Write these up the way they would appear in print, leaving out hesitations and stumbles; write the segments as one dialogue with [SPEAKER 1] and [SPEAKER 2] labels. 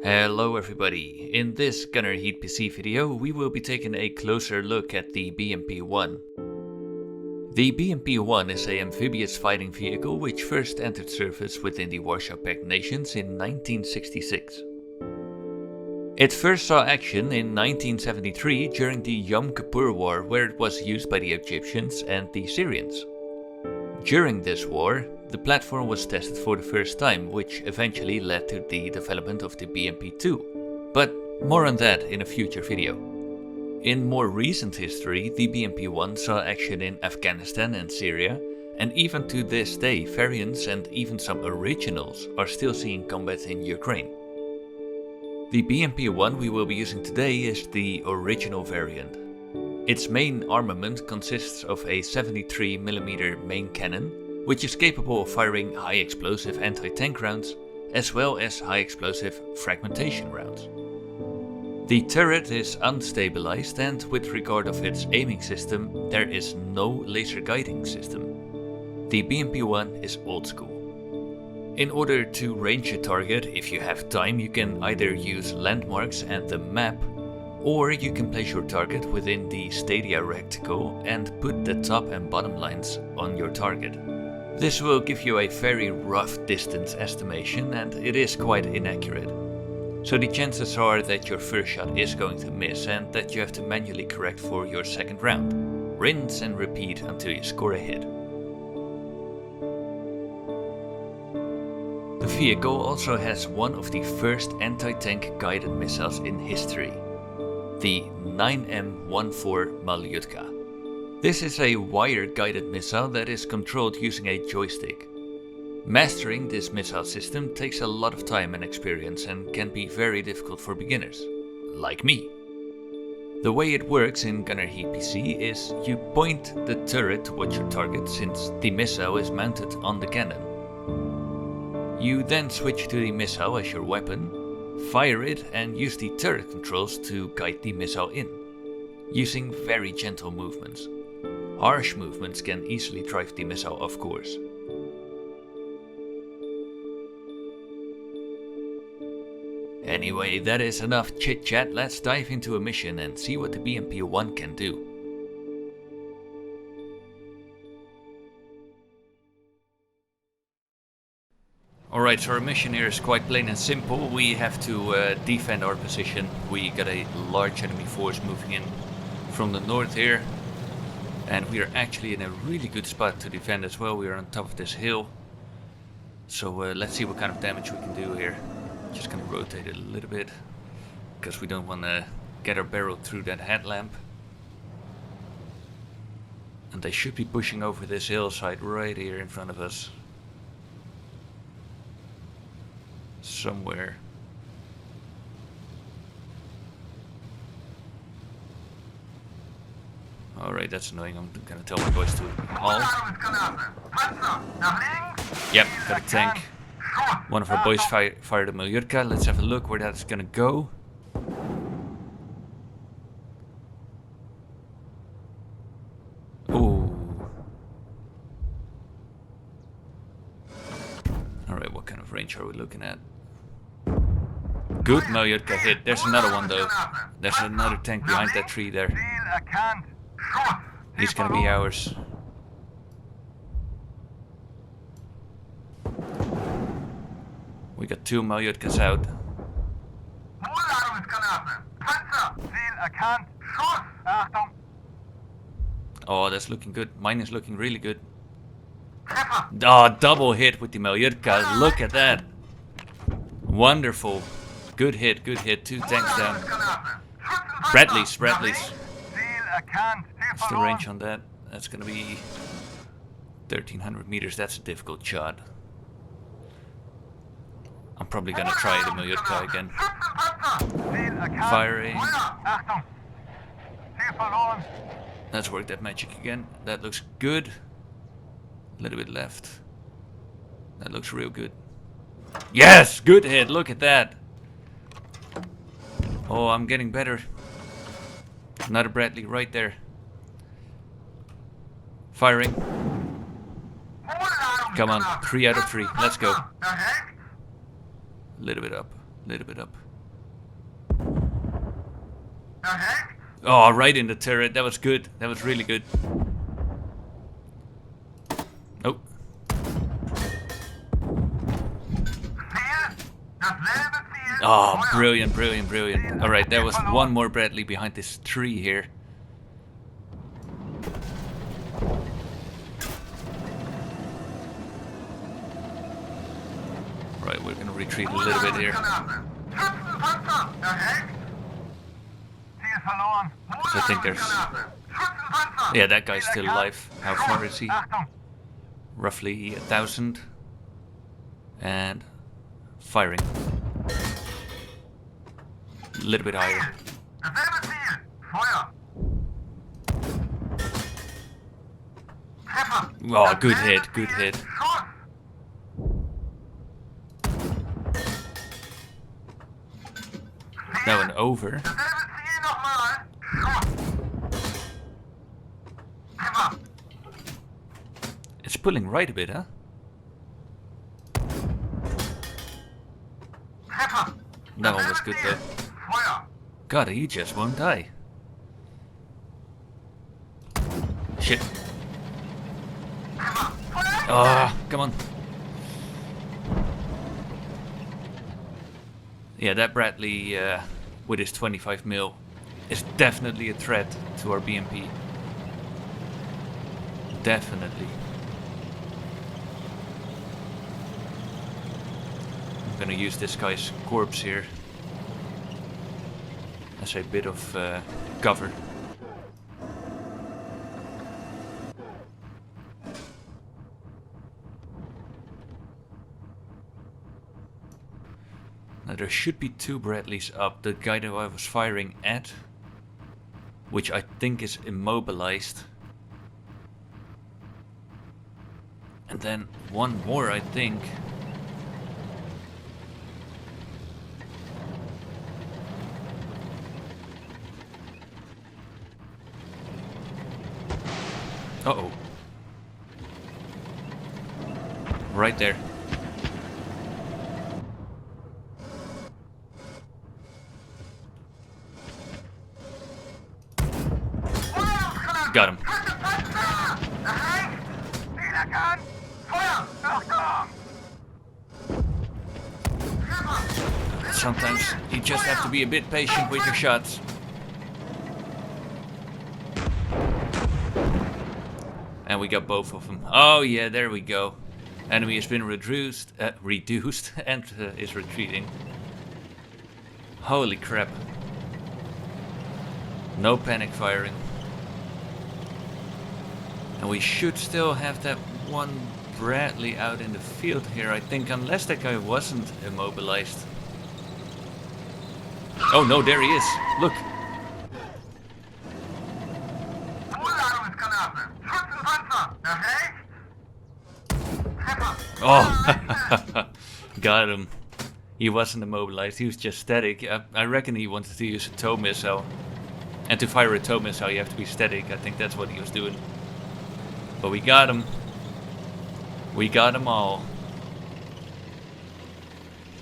[SPEAKER 1] Hello everybody, in this GHPC video we will be taking a closer look at the BMP-1. The BMP-1 is an amphibious fighting vehicle which first entered service within the Warsaw Pact nations in 1966. It first saw action in 1973 during the Yom Kippur War, where it was used by the Egyptians and the Syrians. During this war, the platform was tested for the first time, which eventually led to the development of the BMP-2, but more on that in a future video. In more recent history, the BMP-1 saw action in Afghanistan and Syria, and even to this day variants and even some originals are still seeing combat in Ukraine. The BMP-1 we will be using today is the original variant. Its main armament consists of a 73mm main cannon, which is capable of firing high explosive anti-tank rounds, as well as high explosive fragmentation rounds. The turret is unstabilized, and with regard of its aiming system, there is no laser guiding system. The BMP-1 is old school. In order to range a target, if you have time, you can either use landmarks and the map, or you can place your target within the stadia reticle and put the top and bottom lines on your target. This will give you a very rough distance estimation, and it is quite inaccurate. So the chances are that your first shot is going to miss and that you have to manually correct for your second round. Rinse and repeat until you score a hit. The vehicle also has one of the first anti-tank guided missiles in history, the 9M14 Malyutka. This is a wire-guided missile that is controlled using a joystick. Mastering this missile system takes a lot of time and experience and can be very difficult for beginners, like me. The way it works in GHPC is you point the turret towards your target since the missile is mounted on the cannon. You then switch to the missile as your weapon, fire it and use the turret controls to guide the missile in, using very gentle movements. Harsh movements can easily drive the missile off course. Anyway, that is enough chit chat, let's dive into a mission and see what the BMP-1 can do. Alright, so our mission here is quite plain and simple. We have to defend our position. We got a large enemy force moving in from the north here. And we are actually in a really good spot to defend as well. We are on top of this hill. So let's see what kind of damage we can do here. Just gonna rotate it a little bit, because we don't want to get our barrel through that headlamp. And they should be pushing over this hillside right here in front of us. Somewhere. Alright, that's annoying. I'm gonna tell my boys to halt. Yep, got a tank. One of our boys fired a Malyutka. Let's have a look where that's gonna go. Ooh. Alright, what kind of range are we looking at? Good Malyutka hit. There's another one though. There's another tank behind that tree there. He's gonna be ours. We got two Malyutkas out. Oh, that's looking good. Mine is looking really good. Oh, double hit with the Malyutka. Look at that. Wonderful. Good hit, good hit. Two tanks down. Bradley's. What's the range on that? That's gonna be 1300 meters. That's a difficult shot. I'm probably gonna try the Malyutka again. Firing. Let's work that magic again. That looks good. A little bit left. That looks real good. Yes! Good hit! Look at that! Oh, I'm getting better. Another Bradley right there. Firing. Come on, 3 out of 3. Let's go. A little bit up, a little bit up. Oh, right in the turret. That was good. That was really good. Oh. Oh, brilliant, brilliant, brilliant. Alright, there was one more Bradley behind this tree here. Right, we're gonna retreat a little bit here. Because I think there's... Yeah, that guy's still alive. How far is he? Roughly 1,000. And... firing. A little bit higher. Oh, good hit, good hit. That went over. It's pulling right a bit, huh? That one was good though. God, he just won't die. Shit. Ah, come on. Yeah, that Bradley with his 25mm is definitely a threat to our BMP. Definitely. I'm gonna use this guy's corpse here as a bit of cover. Now there should be 2 Bradleys up. The guy that I was firing at, which I think is immobilized. And then one more, I think. Uh-oh. Right there. Got him. Sometimes you just have to be a bit patient with your shots. And we got both of them. Oh yeah, there we go. Enemy has been reduced and is retreating. Holy crap. No panic firing. And we should still have that one Bradley out in the field here, I think, unless that guy wasn't immobilized. Oh no, there he is. Look. Oh, got him. He wasn't immobilized, he was just static. I reckon he wanted to use a tow missile. And to fire a tow missile you have to be static. I think that's what he was doing. But we got him. We got them all.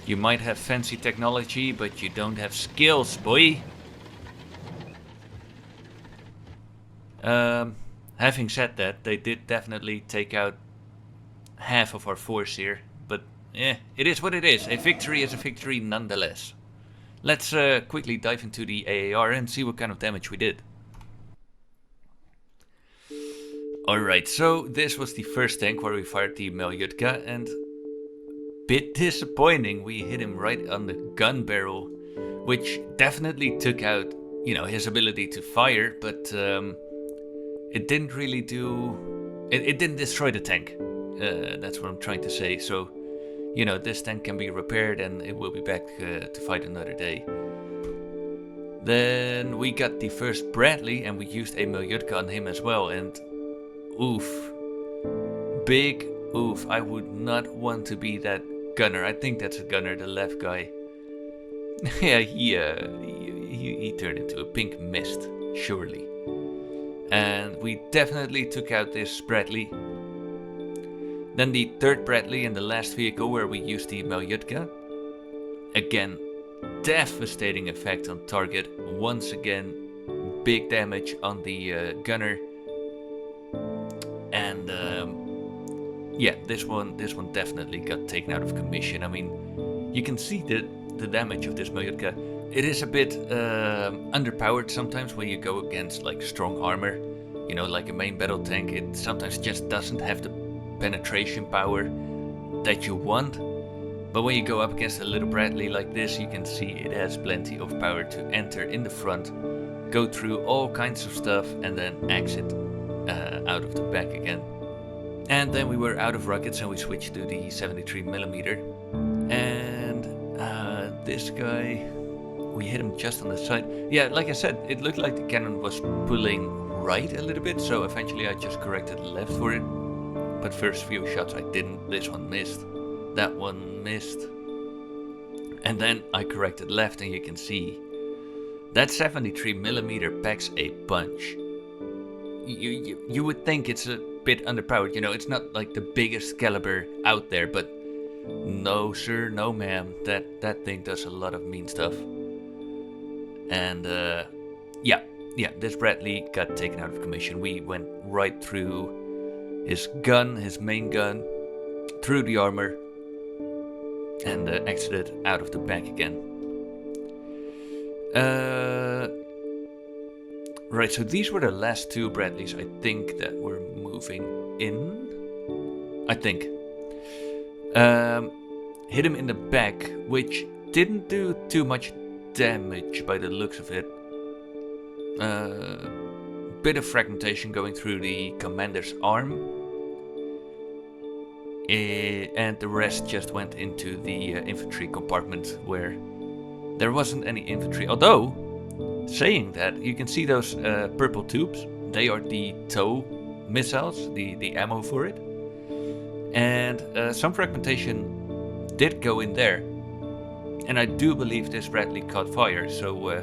[SPEAKER 1] You might have fancy technology, but you don't have skills, boy. Having said that, they did definitely take out half of our force here. But it is what it is. A victory is a victory nonetheless. Let's quickly dive into the AAR and see what kind of damage we did. Alright, so this was the first tank where we fired the Meljutka, and bit disappointing, we hit him right on the gun barrel, which definitely took out, you know, his ability to fire, but it didn't really do... It didn't destroy the tank. That's what I'm trying to say. So, you know, this tank can be repaired and it will be back to fight another day. Then we got the first Bradley and we used a Meljutka on him as well, and oof. Big oof. I would not want to be that gunner. I think that's a gunner, the left guy. Yeah, he turned into a pink mist, surely. And we definitely took out this Bradley. Then the third Bradley in the last vehicle where we used the Meljutka. Again, devastating effect on target. Once again, big damage on the gunner. And yeah, this one definitely got taken out of commission. I mean, you can see the damage of this Majutka. It is a bit underpowered sometimes when you go against like strong armor. You know, like a main battle tank, it sometimes just doesn't have the penetration power that you want. But when you go up against a little Bradley like this, you can see it has plenty of power to enter in the front, go through all kinds of stuff, and then exit out of the back again. And then we were out of rockets and we switched to the 73mm. And this guy, we hit him just on the side. Yeah, like I said, it looked like the cannon was pulling right a little bit, so eventually I just corrected left for it. But first few shots I didn't. This one missed. That one missed. And then I corrected left, and you can see that 73mm packs a punch. You would think it's a bit underpowered, you know, it's not like the biggest caliber out there, but no sir, no ma'am, that thing does a lot of mean stuff. And yeah, this Bradley got taken out of commission. We went right through his gun, his main gun, through the armor, and exited out of the back again. Right, so these were the last two Bradleys, I think, that were moving in. I think. Hit him in the back, which didn't do too much damage by the looks of it. Bit of fragmentation going through the commander's arm. And the rest just went into the infantry compartment where there wasn't any infantry. Although, saying that, you can see those purple tubes. They are the tow missiles, the ammo for it. And some fragmentation did go in there. And I do believe this Bradley caught fire, so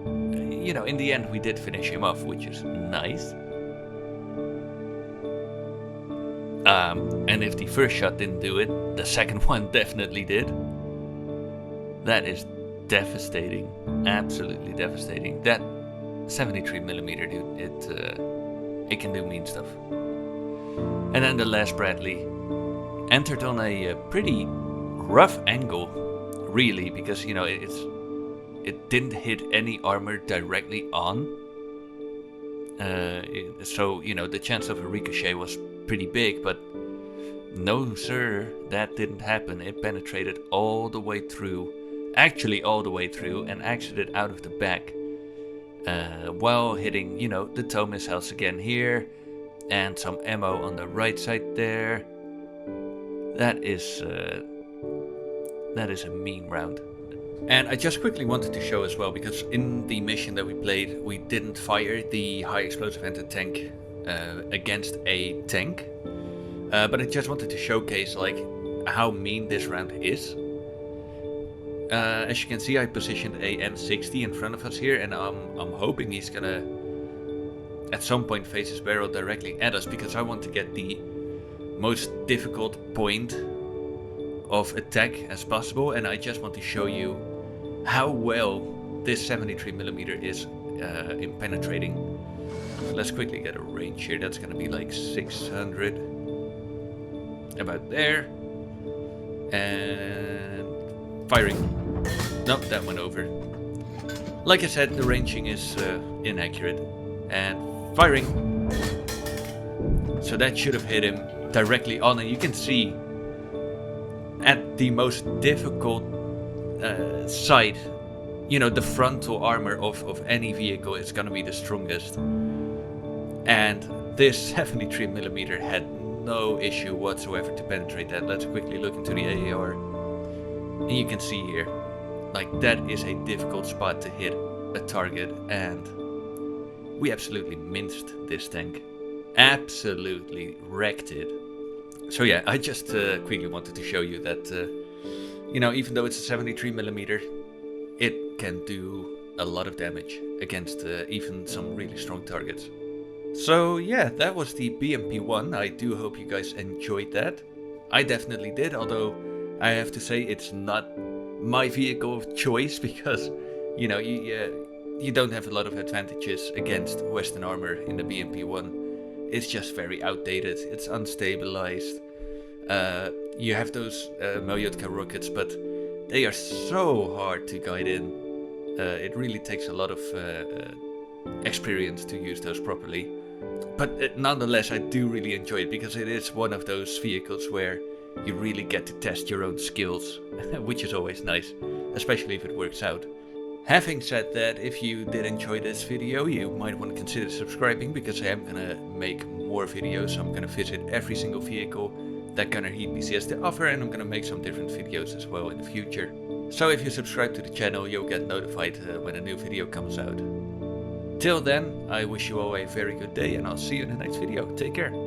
[SPEAKER 1] you know, in the end we did finish him off, which is nice. And if the first shot didn't do it, the second one definitely did. That is devastating, absolutely devastating. That 73mm, dude, it can do mean stuff. And then the last Bradley entered on a pretty rough angle, really, because, you know, it didn't hit any armor directly on. So, you know, the chance of a ricochet was pretty big, but no sir, that didn't happen. It penetrated all the way through, actually all the way through, and exited out of the back, while hitting, you know, the tow missiles again here, and some ammo on the right side there. That is a mean round. And I just quickly wanted to show as well, because in the mission that we played, we didn't fire the high explosive anti-tank against a tank. But I just wanted to showcase like how mean this round is. As you can see, I positioned a M60 in front of us here, and I'm hoping he's gonna at some point face his barrel directly at us, because I want to get the most difficult point of attack as possible, and I just want to show you how well this 73mm is in penetrating. So let's quickly get a range here. That's gonna be like 600, about there, and firing. Nope, that went over. Like I said, the ranging is inaccurate, and firing. So that should have hit him directly on, and you can see at the most difficult side, you know, the frontal armor of any vehicle is gonna be the strongest. And this 73mm had no issue whatsoever to penetrate that. Let's quickly look into the AAR. And you can see here, like, that is a difficult spot to hit a target, and we absolutely minced this tank. Absolutely wrecked it. So yeah, I just quickly wanted to show you that, you know, even though it's a 73mm, it can do a lot of damage against even some really strong targets. So yeah, that was the BMP-1. I do hope you guys enjoyed that. I definitely did, although I have to say it's not my vehicle of choice because, you know, you don't have a lot of advantages against Western armor in the BMP-1. It's just very outdated. It's unstabilized. You have those Malyotka rockets, but they are so hard to guide in. It really takes a lot of experience to use those properly. But nonetheless, I do really enjoy it because it is one of those vehicles where you really get to test your own skills, which is always nice, especially if it works out. Having said that, if you did enjoy this video, you might want to consider subscribing because I am gonna make more videos. I'm gonna visit every single vehicle that Gunner Heat PC has to offer, and I'm gonna make some different videos as well in the future. So if you subscribe to the channel, you'll get notified when a new video comes out. Till then, I wish you all a very good day, and I'll see you in the next video. Take care.